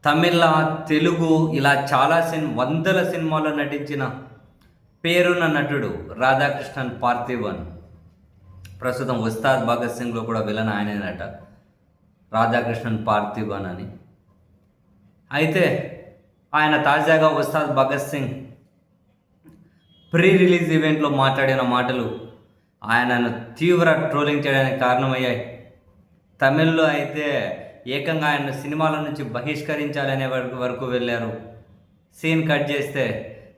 తమిళ, తెలుగు ఇలా చాలా వందల సినిమాల్లో నటించిన పేరున్న నటుడు రాధాకృష్ణన్ పార్థిబన్. ప్రస్తుతం ఉస్తాద్ భగత్ సింగ్లో కూడా విలన్ ఆయనేనట, రాధాకృష్ణన్ పార్థిబన్ అని. అయితే ఆయన తాజాగా ఉస్తాద్ భగత్ సింగ్ ప్రీ రిలీజ్ ఈవెంట్లో మాట్లాడిన మాటలు ఆయనను తీవ్ర ట్రోలింగ్ చేయడానికి కారణమయ్యాయి. తమిళ్లో అయితే ఏకంగా ఆయన సినిమాల నుంచి బహిష్కరించాలనే వరకు వెళ్ళారు. సీన్ కట్ చేస్తే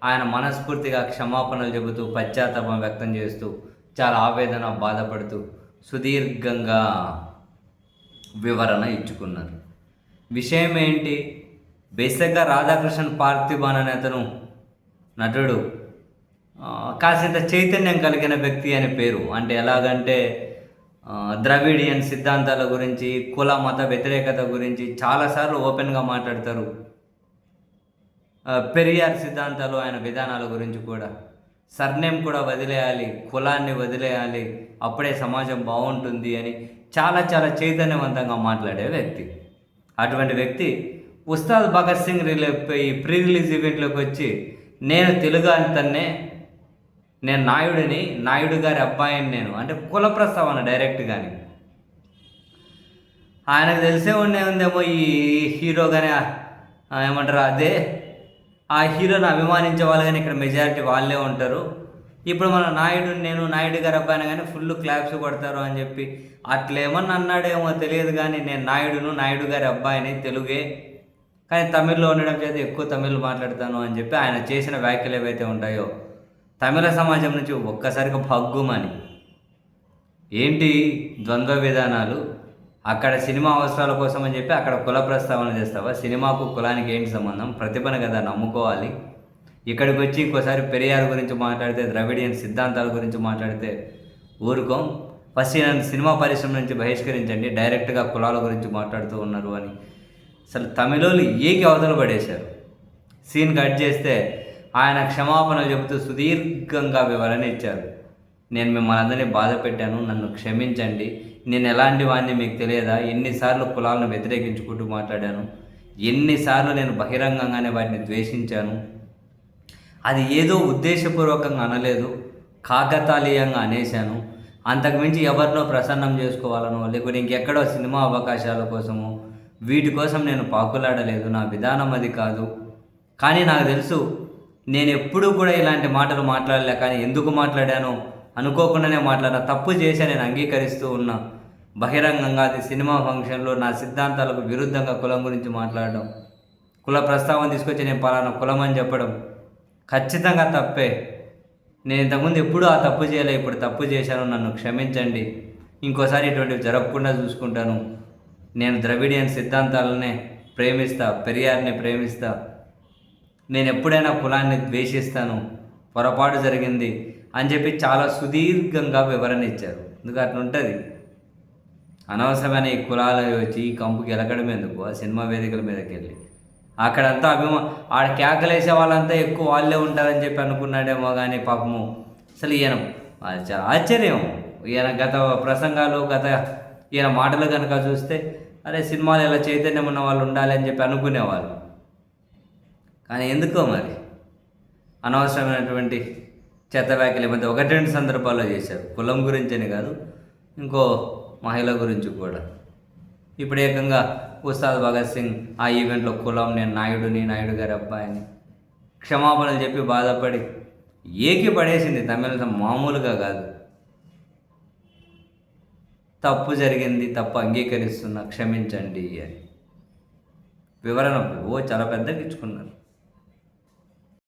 ఆయన మనస్ఫూర్తిగా క్షమాపణలు చెబుతూ పశ్చాత్తాపం వ్యక్తం చేస్తూ చాలా ఆవేదన బాధపడుతూ సుదీర్ఘంగా వివరణ ఇచ్చుకున్నారు. విషయం ఏంటి? బేసిక్గా రాధాకృష్ణన్ పార్థిబన్ అనే అతను నటుడు కాసింత చైతన్యం కలిగిన వ్యక్తి అనే పేరు. అంటే ఎలాగంటే ద్రవిడియన్ సిద్ధాంతాల గురించి, కుల మత వ్యతిరేకత గురించి చాలాసార్లు ఓపెన్గా మాట్లాడతారు. పెరియార్ సిద్ధాంతాలు, ఆయన విధానాల గురించి కూడా. సర్నేమ్ కూడా వదిలేయాలి, కులాన్ని వదిలేయాలి, అప్పుడే సమాజం బాగుంటుంది అని చాలా చాలా చైతన్యవంతంగా మాట్లాడే వ్యక్తి. అటువంటి వ్యక్తి ఉస్తాద్ భగత్ సింగ్ ఈ ప్రీ రిలీజ్ ఈవెంట్లోకి వచ్చి నేను తెలుగు అంతనే, నేను నాయుడిని, నాయుడు గారి అబ్బాయిని నేను అంటే కుల ప్రస్తావన డైరెక్ట్. కానీ ఆయనకు తెలిసే ఉందేమో ఈ హీరో కానీ ఏమంటారు, అదే ఆ హీరోని అభిమానించే వాళ్ళు కానీ ఇక్కడ మెజారిటీ వాళ్ళే ఉంటారు. ఇప్పుడు మన నాయుడు, నేను నాయుడు గారి అబ్బాయిని కానీ ఫుల్ క్లాప్స్ కొడతారు అని చెప్పి అట్లేమన్నా అన్నాడేమో తెలియదు. కానీ నేను నాయుడు గారి అబ్బాయిని, తెలుగే, కానీ తమిళ్లో ఉండడం చేత ఎక్కువ తమిళ్ మాట్లాడతాను అని చెప్పి ఆయన చేసిన వ్యాఖ్యలు ఏవైతే ఉంటాయో తమిళ సమాజం నుంచి ఒక్కసారిగా భగ్గుమని. ఏంటి ద్వంద్వ విధానాలు? అక్కడ సినిమా అవసరాల కోసం అని చెప్పి అక్కడ కుల ప్రస్తావన చేస్తావా? సినిమాకు కులానికి ఏంటి సంబంధం? ప్రతిభను కదా నమ్ముకోవాలి. ఇక్కడికి వచ్చి ఇంకోసారి పెరియార్ గురించి మాట్లాడితే, ద్రవిడియన్ సిద్ధాంతాల గురించి మాట్లాడితే ఊరుకోం. ఫస్ట్ నన్ను సినిమా పరిశ్రమ నుంచి బహిష్కరించండి, డైరెక్ట్గా కులాల గురించి మాట్లాడుతూ ఉన్నారు అని అసలు తమిళోళ్ళు ఏకి అవతల పడేశారు. సీన్ కట్ చేస్తే ఆయన క్షమాపణలు చెబుతూ సుదీర్ఘంగా వివరణ ఇచ్చారు. నేను మిమ్మల్ని అందరినీ బాధ పెట్టాను, నన్ను క్షమించండి, నేను ఎలాంటి వాడిని మీకు తెలియదా, ఎన్నిసార్లు కులాలను వ్యతిరేకించుకుంటూ మాట్లాడాను, ఎన్నిసార్లు నేను బహిరంగంగానే వాటిని ద్వేషించాను, అది ఏదో ఉద్దేశపూర్వకంగా అనలేదు, కాకతాళీయంగా అనేశాను, అంతకుమించి ఎవరినో ప్రసన్నం చేసుకోవాలనో లేకపోతే ఇంకెక్కడో సినిమా అవకాశాల కోసమో వీటి కోసం నేను పాకులాడలేదు, నా విధానం అది కాదు. కానీ నాకు తెలుసు నేను ఎప్పుడూ కూడా ఇలాంటి మాటలు మాట్లాడలే, కానీ ఎందుకు మాట్లాడానో అనుకోకుండానే మాట్లాడిన, తప్పు చేశా, నేను అంగీకరిస్తూ ఉన్నా. బహిరంగంగా అది సినిమా ఫంక్షన్లో నా సిద్ధాంతాలకు విరుద్ధంగా కులం గురించి మాట్లాడడం, కుల ప్రస్తావన తీసుకొచ్చి నేను పలానా కులం అని చెప్పడం ఖచ్చితంగా తప్పే. నేను ఇంతకుముందు ఎప్పుడూ ఆ తప్పు చేయలే, ఇప్పుడు తప్పు చేశాను, నన్ను క్షమించండి, ఇంకోసారి ఇటువంటివి జరగకుండా చూసుకుంటాను. నేను ద్రవిడియన్ సిద్ధాంతాలనే ప్రేమిస్తా, పెరియార్ని ప్రేమిస్తా, నేను ఎప్పుడైనా కులాన్ని ద్వేషిస్తాను, పొరపాటు జరిగింది అని చెప్పి చాలా సుదీర్ఘంగా వివరణ ఇచ్చారు. ఎందుకు అట్లా ఉంటుంది? అనవసరమైన ఈ కులాలు వచ్చి ఈ కంపుకి ఎలకడం ఎందుకు? ఆ సినిమా వేదికల మీదకి వెళ్ళి అక్కడంతా ఆడ కేకలేసే వాళ్ళంతా ఎక్కువ వాళ్ళే ఉంటారని చెప్పి అనుకున్నాడేమో. కానీ పాపము అసలు ఈయన చాలా ఆశ్చర్యం. ఈయన గత ప్రసంగాలు, ఈయన మాటలు కనుక చూస్తే అరే సినిమాలు ఇలా చైతన్యం ఉన్న వాళ్ళు ఉండాలి అని చెప్పి అనుకునేవాళ్ళు. కానీ ఎందుకో మరి అనవసరమైనటువంటి చెత్త వ్యాఖ్యలు ఈ మధ్య 1-2 సందర్భాల్లో చేశారు. కులం గురించి అని కాదు, ఇంకో మహిళ గురించి కూడా. ఇప్పుడు ఏకంగా ఉస్తాద్ భగత్ సింగ్ ఆ ఈవెంట్లో కులం, నేను నాయుడుని, నాయుడు గారి అబ్బాయిని, క్షమాపణలు చెప్పి బాధపడి ఏకి పడేసింది. తమిళ మామూలుగా కాదు. తప్పు జరిగింది, తప్పు అంగీకరిస్తున్నా, క్షమించండి అని వివరణ చాలా పెద్దగా ఇచ్చుకున్నారు.